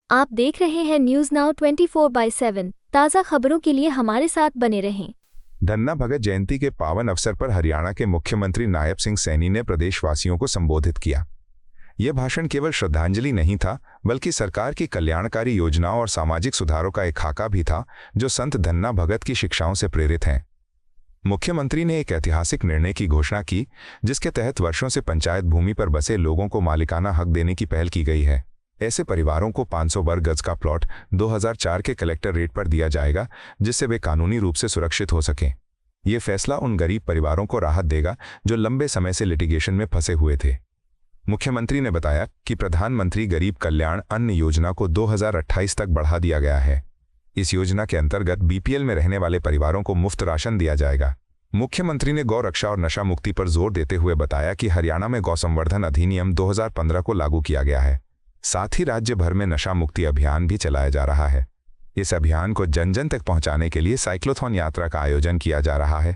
आप देख रहे हैं न्यूज नाउ 24/7। ताज़ा खबरों के लिए हमारे साथ बने रहें। धन्ना भगत जयंती के पावन अवसर पर हरियाणा के मुख्यमंत्री नायब सिंह सैनी ने प्रदेशवासियों को संबोधित किया। यह भाषण केवल श्रद्धांजलि नहीं था, बल्कि सरकार की कल्याणकारी योजनाओं और सामाजिक सुधारों का एक खाका भी था, जो संत धन्ना भगत की शिक्षाओं से प्रेरित हैं। मुख्यमंत्री ने एक ऐतिहासिक निर्णय की घोषणा की, जिसके तहत वर्षों से पंचायत भूमि पर बसे लोगों को मालिकाना हक देने की पहल की गई है। ऐसे परिवारों को 500 वर्ग गज का प्लॉट 2004 के कलेक्टर रेट पर दिया जाएगा, जिससे वे कानूनी रूप से सुरक्षित हो सकें। ये फैसला उन गरीब परिवारों को राहत देगा जो लंबे समय से लिटिगेशन में फंसे हुए थे। मुख्यमंत्री ने बताया कि प्रधानमंत्री गरीब कल्याण अन्न योजना को 2028 तक बढ़ा दिया गया है। इस योजना के अंतर्गत बीपीएल में रहने वाले परिवारों को मुफ्त राशन दिया जाएगा। मुख्यमंत्री ने गौ रक्षा और नशा मुक्ति पर जोर देते हुए बताया कि हरियाणा में गौ संवर्धन अधिनियम 2015 को लागू किया गया है। साथ ही राज्य भर में नशा मुक्ति अभियान भी चलाया जा रहा है। इस अभियान को जन जन तक पहुंचाने के लिए साइक्लोथॉन यात्रा का आयोजन किया जा रहा है।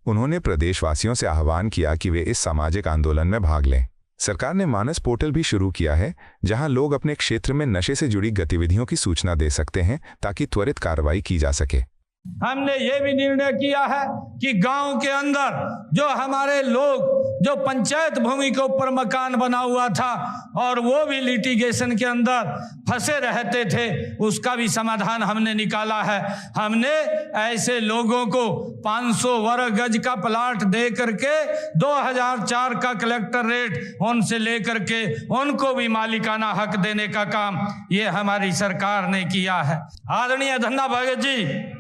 उन्होंने प्रदेशवासियों से आह्वान किया कि वे इस सामाजिक आंदोलन में भाग लें। सरकार ने मानस पोर्टल भी शुरू किया है, जहां लोग अपने क्षेत्र में नशे से जुड़ी गतिविधियों की सूचना दे सकते हैं, ताकि त्वरित कार्रवाई की जा सके। हमने ये भी निर्णय किया है कि गांव के अंदर जो हमारे लोग जो पंचायत भूमि के ऊपर मकान बना हुआ था और वो भी लिटिगेशन के अंदर फंसे रहते थे, उसका भी समाधान हमने निकाला है। हमने ऐसे लोगों को 500 वर्ग गज का प्लाट दे करके 2004 का कलेक्टर रेट उनसे लेकर के उनको भी मालिकाना हक देने का काम ये हमारी सरकार ने किया है। आदरणीय धन्ना भगत जी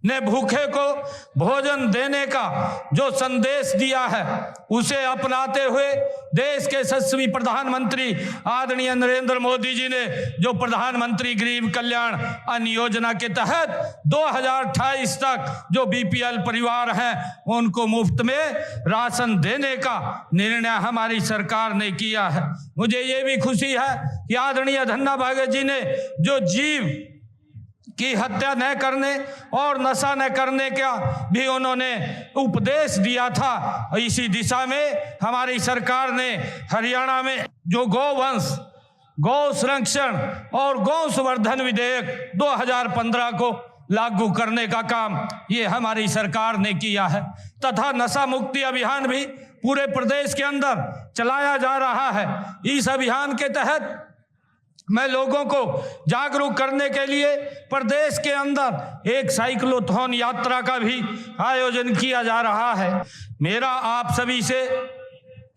ने भूखे को भोजन देने का जो संदेश दिया है, उसे अपनाते हुए देश के यशस्वी प्रधानमंत्री आदरणीय नरेंद्र मोदी जी ने जो प्रधानमंत्री गरीब कल्याण अन्न योजना के तहत 2028 तक जो बीपीएल परिवार हैं उनको मुफ्त में राशन देने का निर्णय हमारी सरकार ने किया है। मुझे ये भी खुशी है कि आदरणीय धन्ना भगत जी ने जो जीव की हत्या न करने और नशा न करने का भी उन्होंने उपदेश दिया था। इसी दिशा में हमारी सरकार ने हरियाणा में जो गौवंश, गौ संरक्षण और गौ संवर्धन विधेयक 2015 को लागू करने का काम ये हमारी सरकार ने किया है, तथा नशा मुक्ति अभियान भी पूरे प्रदेश के अंदर चलाया जा रहा है। इस अभियान के तहत मैं लोगों को जागरूक करने के लिए प्रदेश के अंदर एक साइक्लोथॉन यात्रा का भी आयोजन किया जा रहा है। मेरा आप सभी से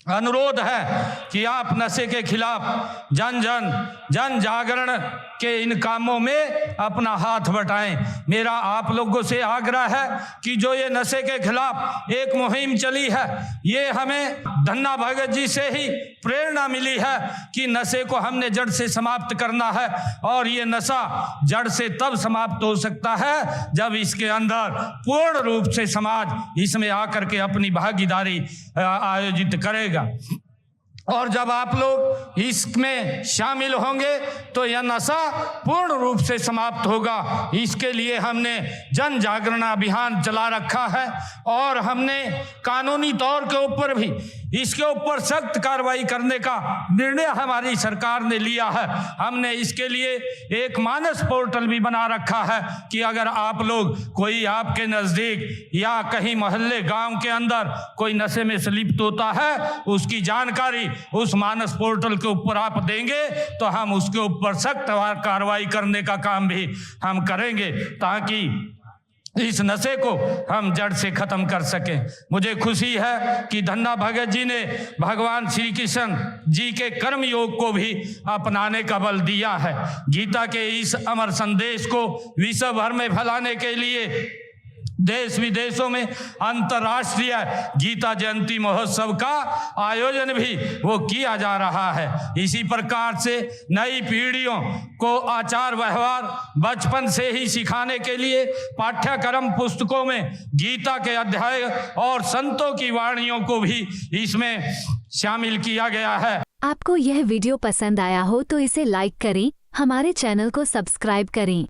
अनुरोध है कि आप नशे के खिलाफ जन जागरण के इन कामों में अपना हाथ बटाएं। मेरा आप लोगों से आग्रह है कि जो ये नशे के खिलाफ एक मुहिम चली है, ये हमें धन्ना भगत जी से ही प्रेरणा मिली है कि नशे को हमने जड़ से समाप्त करना है। और ये नशा जड़ से तब समाप्त हो सकता है जब इसके अंदर पूर्ण रूप से समाज इसमें आकर के अपनी भागीदारी आयोजित करेगा। और जब आप लोग इसमें शामिल होंगे तो यह नशा पूर्ण रूप से समाप्त होगा। इसके लिए हमने जन जागरण अभियान चला रखा है और हमने कानूनी तौर के ऊपर भी इसके ऊपर सख्त कार्रवाई करने का निर्णय हमारी सरकार ने लिया है। हमने इसके लिए एक मानस पोर्टल भी बना रखा है कि अगर आप लोग कोई आपके नज़दीक या कहीं मोहल्ले गांव के अंदर कोई नशे में लिप्त होता है, उसकी जानकारी उस मानस पोर्टल के ऊपर आप देंगे तो हम उसके ऊपर सख्त कार्रवाई करने का काम भी हम करेंगे, ताकि इस नशे को हम जड़ से खत्म कर सकें। मुझे खुशी है कि धन्ना भगत जी ने भगवान श्री कृष्ण जी के कर्म योग को भी अपनाने का बल दिया है। गीता के इस अमर संदेश को विश्व भर में फैलाने के लिए देश विदेशों में अंतर्राष्ट्रीय गीता जयंती महोत्सव का आयोजन भी वो किया जा रहा है। इसी प्रकार से नई पीढ़ियों को आचार व्यवहार बचपन से ही सिखाने के लिए पाठ्यक्रम पुस्तकों में गीता के अध्याय और संतों की वाणियों को भी इसमें शामिल किया गया है। आपको यह वीडियो पसंद आया हो तो इसे लाइक करें, हमारे चैनल को सब्सक्राइब करें।